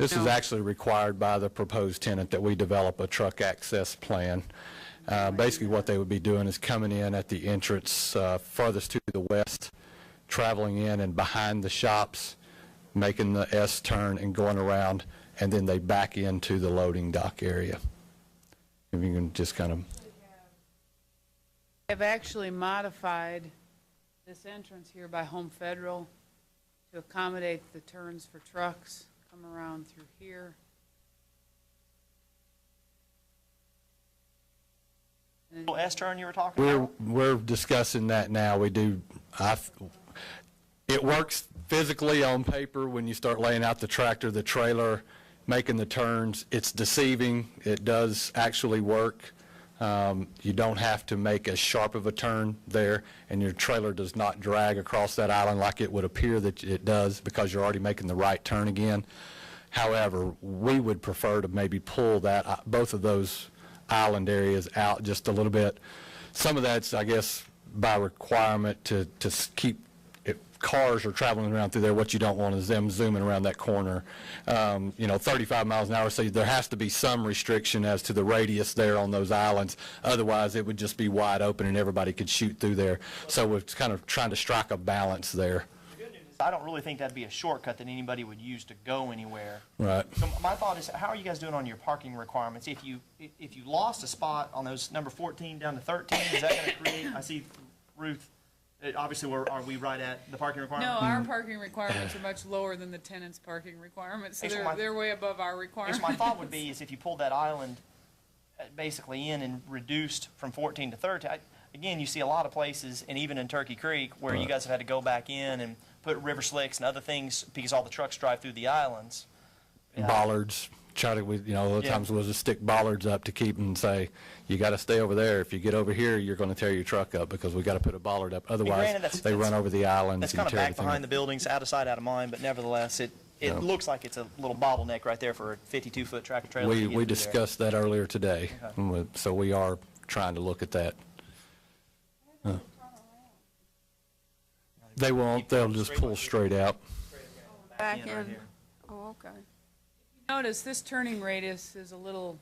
This is actually required by the proposed tenant that we develop a truck access plan. Basically what they would be doing is coming in at the entrance furthest to the west, traveling in and behind the shops, making the S turn and going around, and then they back into the loading dock area. If you can just kind of... I've actually modified this entrance here by Home Federal to accommodate the turns for trucks. Come around through here. Little S turn you were talking about? We're discussing that now. We do. It works physically on paper when you start laying out the tractor, the trailer, making the turns. It's deceiving. It does actually work. You don't have to make as sharp of a turn there, and your trailer does not drag across that island like it would appear that it does because you're already making the right turn again. However, we would prefer to maybe pull that both of those island areas out just a little bit. Some of that's, I guess, by requirement to keep cars are traveling around through there. What you don't want is them zooming around that corner, 35 miles an hour. So there has to be some restriction as to the radius there on those islands. Otherwise, it would just be wide open and everybody could shoot through there. So we're kind of trying to strike a balance there. The good news is I don't really think that'd be a shortcut that anybody would use to go anywhere. Right. So my thought is, how are you guys doing on your parking requirements? If you lost a spot on those number 14 down to 13, is that going to create? I see Ruth. Obviously, are we right at the parking requirement? No, our parking requirements are much lower than the tenant's parking requirements, so they're way above our requirements. My thought would be is if you pulled that island basically in and reduced from 14 to 13, again, you see a lot of places, and even in Turkey Creek, where you guys have had to go back in and put river slicks and other things because all the trucks drive through the islands. Bollards. Try to, a lot of times we'll just stick bollards up to keep and say, you got to stay over there. If you get over here, you're going to tear your truck up because we got to put a bollard up. Otherwise, they run over the islands. That's and kind of tear back everything behind up. the buildings, out of sight, out of mind, but nevertheless, it looks like it's a little bottleneck right there for a 52-foot tractor trailer. We discussed that earlier today, so we are trying to look at that. They won't. They'll just pull straight out. Back in. Oh, okay. Notice this turning radius is a little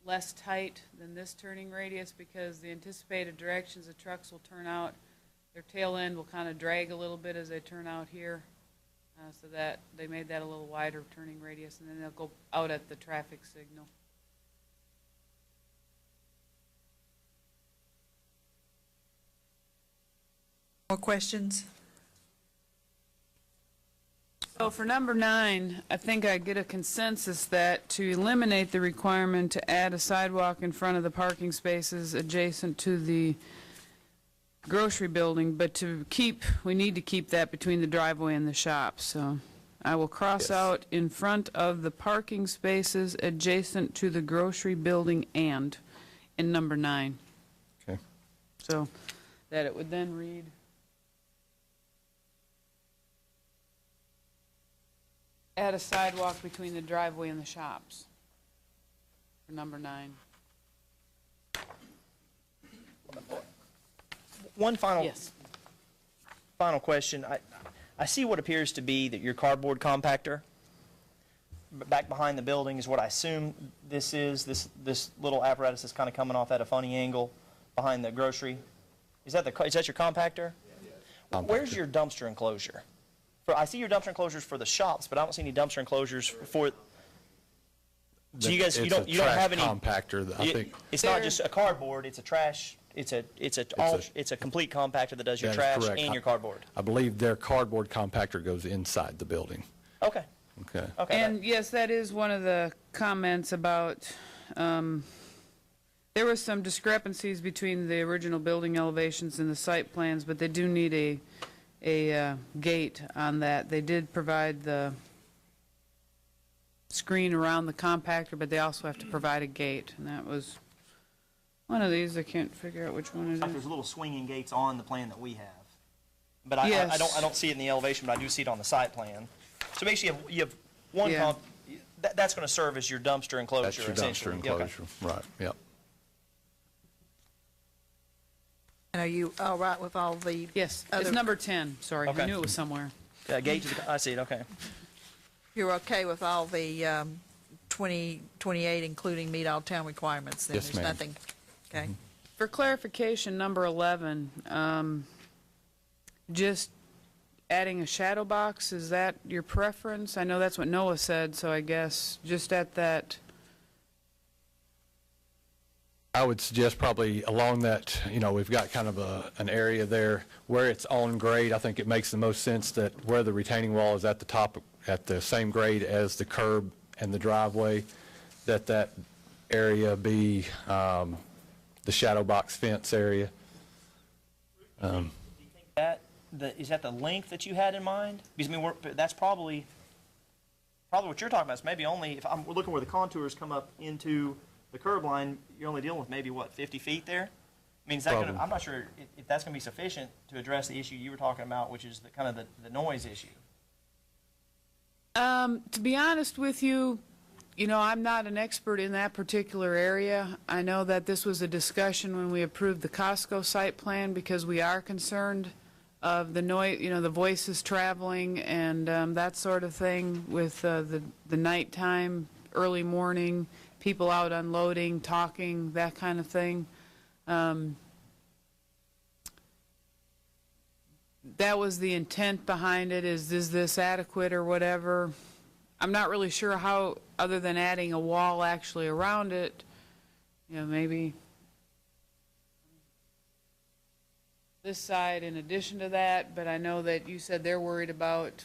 less tight than this turning radius because the anticipated directions the trucks will turn out, their tail end will kind of drag a little bit as they turn out here, so that they made that a little wider turning radius, and then they'll go out at the traffic signal. More questions? So for number 9, I think I get a consensus that to eliminate the requirement to add a sidewalk in front of the parking spaces adjacent to the grocery building, but we need to keep that between the driveway and the shop. So I will cross out in front of the parking spaces adjacent to the grocery building and in number 9. Okay. So that it would then read, add a sidewalk between the driveway and the shops for number 9. One final Yes. question. I see what appears to be that your cardboard compactor back behind the building is what I assume this is. This little apparatus is kind of coming off at a funny angle behind the grocery. Is that your compactor? Compactor. Where's your dumpster enclosure? I see your dumpster enclosures for the shops, but I don't see any dumpster enclosures for. So you guys, you don't have any compactor. I think it's not just a cardboard. It's a trash. It's a complete compactor that does your trash and your cardboard. I believe their cardboard compactor goes inside the building. Okay. Okay. Okay. And yes, that is one of the comments about, there was some discrepancies between the original building elevations and the site plans, but they do need a gate on that. They did provide the screen around the compactor, but they also have to provide a gate, and that was one of these. I can't figure out which one it There's is. little swinging gates on the plan that we have, but Yes. I don't see it in the elevation, but I do see it on the site plan. So basically, you have one Yeah. that's going to serve as your dumpster enclosure. That's your dumpster essentially. Okay. enclosure. Right. Yep. And are you all right with all the? Yes, it's other- number 10. Sorry, I Okay. knew it was somewhere. Yeah, gate to the. I see it. Okay. You're okay with all the 28, including meet all town requirements, then? Yes, There's ma'am. nothing, okay? For clarification, number 11, just adding a shadow box, is that your preference? I know that's what Noah said, so I guess just at that, I would suggest probably along that, we've got kind of an area there where it's on grade. I think it makes the most sense that where the retaining wall is at the top, at the same grade as the curb and the driveway, that area be the shadow box fence area. Do you think is that the length that you had in mind? Because I mean, that's probably what you're talking about. Is maybe only if we're looking where the contours come up into the curb line, you're only dealing with maybe what, 50 feet there? I mean, is that going to? I'm not sure if that's going to be sufficient to address the issue you were talking about, which is the kind of the noise issue. to be honest with you, I'm not an expert in that particular area. I know that this was a discussion when we approved the Costco site plan because we are concerned of the noise, the voices traveling and that sort of thing with the nighttime, early morning, people out unloading, talking, that kind of thing. That was the intent behind it, is this adequate or whatever? I'm not really sure how, other than adding a wall actually around it, maybe this side in addition to that, but I know that you said they're worried about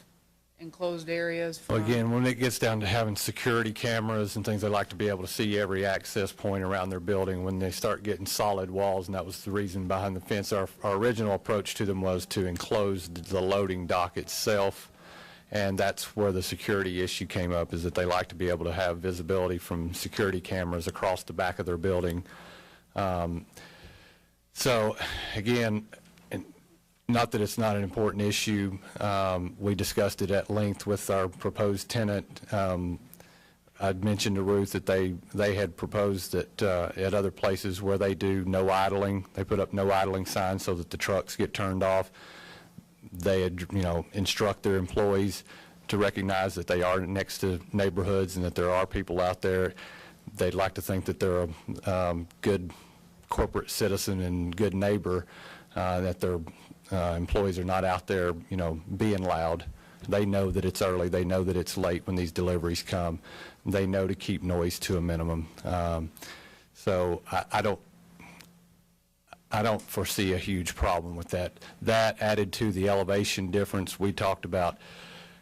enclosed areas. Well, again, when it gets down to having security cameras and things, they like to be able to see every access point around their building when they start getting solid walls, and that was the reason behind the fence. Our original approach to them was to enclose the loading dock itself, and that's where the security issue came up, is that they like to be able to have visibility from security cameras across the back of their building. So, again, not that it's not an important issue. We discussed it at length with our proposed tenant. I'd mentioned to Ruth that they had proposed that at other places where they do no idling, they put up no idling signs so that the trucks get turned off. They had, instruct their employees to recognize that they are next to neighborhoods and that there are people out there. They'd like to think that they're a good corporate citizen and good neighbor, that their employees are not out there, being loud. They know that it's early. They know that it's late when these deliveries come. They know to keep noise to a minimum. So I don't foresee a huge problem with that. That added to the elevation difference, we talked about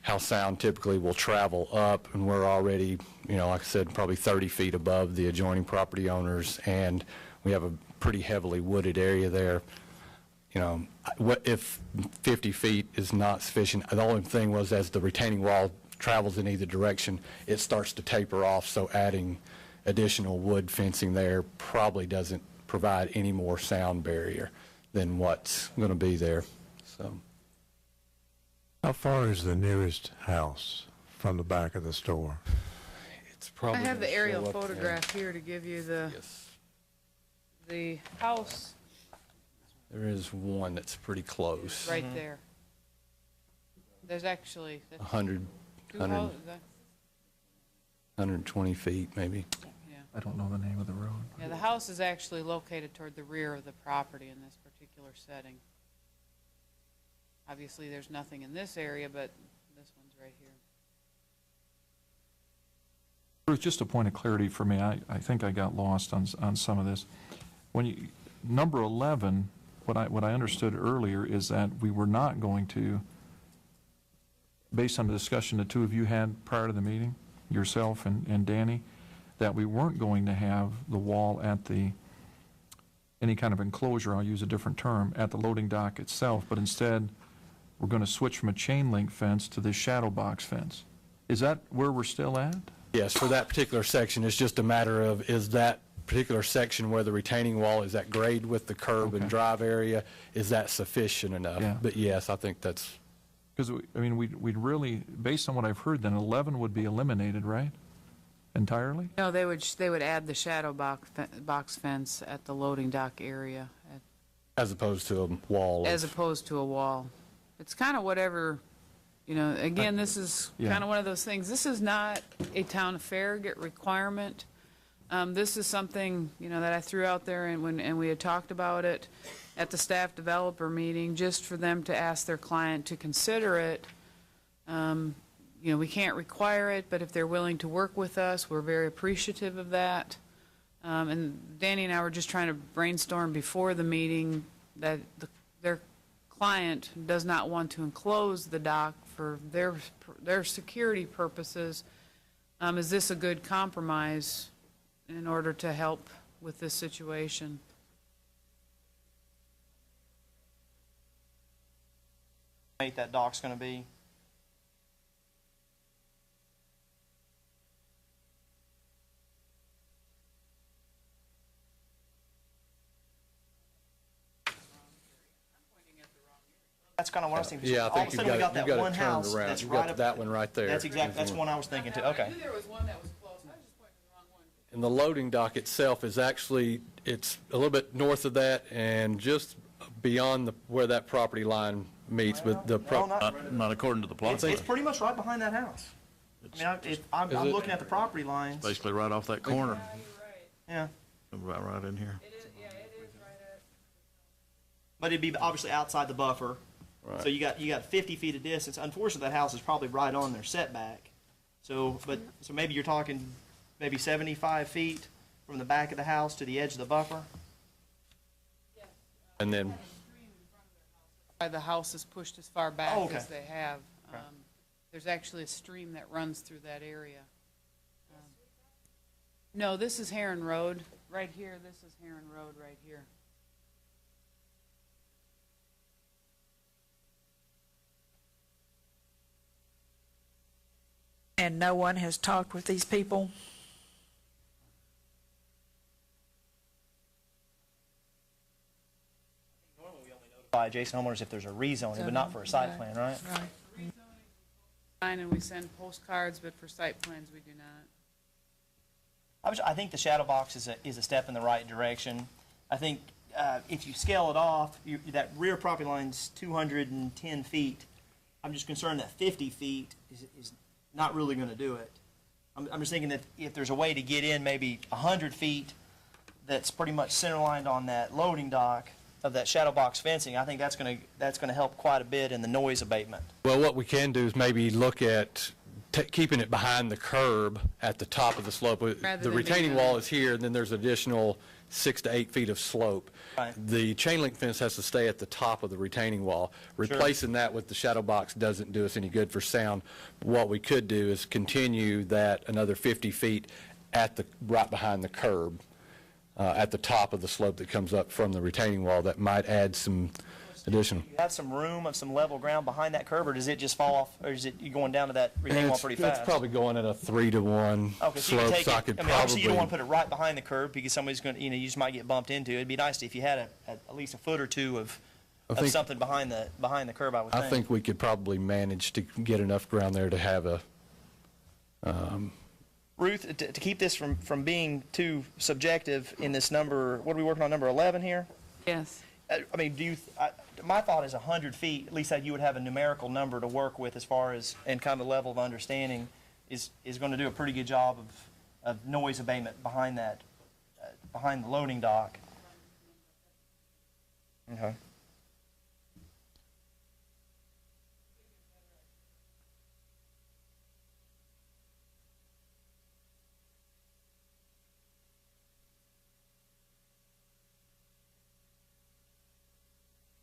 how sound typically will travel up, and we're already, like I said, probably 30 feet above the adjoining property owners, and we have a pretty heavily wooded area there. What if 50 feet is not sufficient? The only thing was, as the retaining wall travels in either direction, it starts to taper off, so adding additional wood fencing there probably doesn't provide any more sound barrier than what's going to be there. So, How far is the nearest house from the back of the store? it's probably. I have the gonna aerial show up there. photograph here to give you Yes. the house There is one that's pretty close. right there. There's actually that's 100, two 100, houses. 120 feet maybe. Yeah. I don't know the name of the road. Yeah, the house is actually located toward the rear of the property in this particular setting. Obviously, there's nothing in this area, but this one's right here. Bruce, just a point of clarity for me. I think I got lost on some of this. When you, number 11, what I understood earlier is that we were not going to, based on the discussion the two of you had prior to the meeting, yourself and Danny, that we weren't going to have the wall at any kind of enclosure, I'll use a different term, at the loading dock itself, but instead we're going to switch from a chain link fence to this shadow box fence. Is that where we're still at? Yes, for that particular section, it's just a matter of, is that particular section where the retaining wall is at grade with the curb and Okay. drive area, is that sufficient enough? Yeah. But yes, I think that's, Because, we'd really, based on what I've heard, then 11 would be eliminated, right? Entirely? No, they would add the shadow box fence at the loading dock area as opposed to a wall. as opposed to a wall. It's kind of whatever, You know, again, this is Yeah. kind of one of those things. This is not a town fair requirement. This is something, you know, that I threw out there and we had talked about it at the staff developer meeting, just for them to ask their client to consider it. You know, we can't require it, but if they're willing to work with us, we're very appreciative of that. And Danny and I were just trying to brainstorm before the meeting that their client does not want to enclose the dock for their security purposes. Is this a good compromise in order to help with this situation? That dock's going to be. That's kind of what I was thinking. Yeah, I All of a think sudden we got that you've got one it turned house around. that's You've right got up. that one right there. That's one I was thinking too. Okay. I knew there was one that was close. I was just pointing to the wrong one. And the loading dock itself is actually, it's a little bit north of that and just beyond where that property line meets with the. No, not, Not according to the plot. it's pretty much right behind that house. I mean, I'm Is it? looking at the property lines. Basically right off that corner, Yeah, about right in here. It is right at. but it'd be obviously outside the buffer. So you got 50 feet of distance. Unfortunately, that house is probably right on their setback. So maybe you're talking maybe 75 feet from the back of the house to the edge of the buffer. And then, Why the house is pushed as far back Oh, okay. as they have. There's actually a stream that runs through that area. No, this is Heron Road, right here. This is Heron Road right here. And no one has talked with these people? By adjacent homeowners if there's a rezoning, but not for a site plan, right? Right. Fine, and we send postcards, but for site plans, we do not. I think the shadow box is a step in the right direction. I think if you scale it off, that rear property line's 210 feet. I'm just concerned that 50 feet is not really going to do it. I'm just thinking that if there's a way to get in maybe 100 feet that's pretty much centerlined on that loading dock of that shadow box fencing, I think that's going to help quite a bit in the noise abatement. well, what we can do is maybe look at keeping it behind the curb at the top of the slope. Rather The than retaining being wall is here, and then there's additional 6 to 8 feet of slope. Right. The chain link fence has to stay at the top of the retaining wall. Replacing that with the shadow box doesn't do us any good for sound. What we could do is continue that another 50 feet right behind the curb, at the top of the slope that comes up from the retaining wall. That might add some additional. Do you have some room of some level ground behind that curb, or does it just fall off, or is it you going down to that retaining wall pretty fast? It's probably going at a 3-to-1 Okay, so you can slope, take so I it, could I mean, obviously you don't want to probably, put it right behind the curb because somebody's going to, you just might get bumped into. It'd be nice if you had at least a foot or two of something behind the curb, I would think. I think we could probably manage to get enough ground there to have a, Ruth, to keep this from being too subjective in this number, what are we working on, number 11 here? Yes. I mean, my thought is 100 feet, at least that you would have a numerical number to work with as far as, and kind of level of understanding is going to do a pretty good job of noise abatement behind that, behind the loading dock. Okay.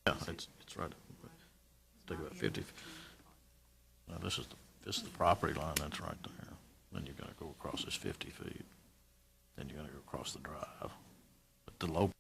Yeah, it's right. Take about 50. Now, this is the property line, that's right there. Then you're gonna go across this 50 feet. Then you're gonna go across the drive. But the low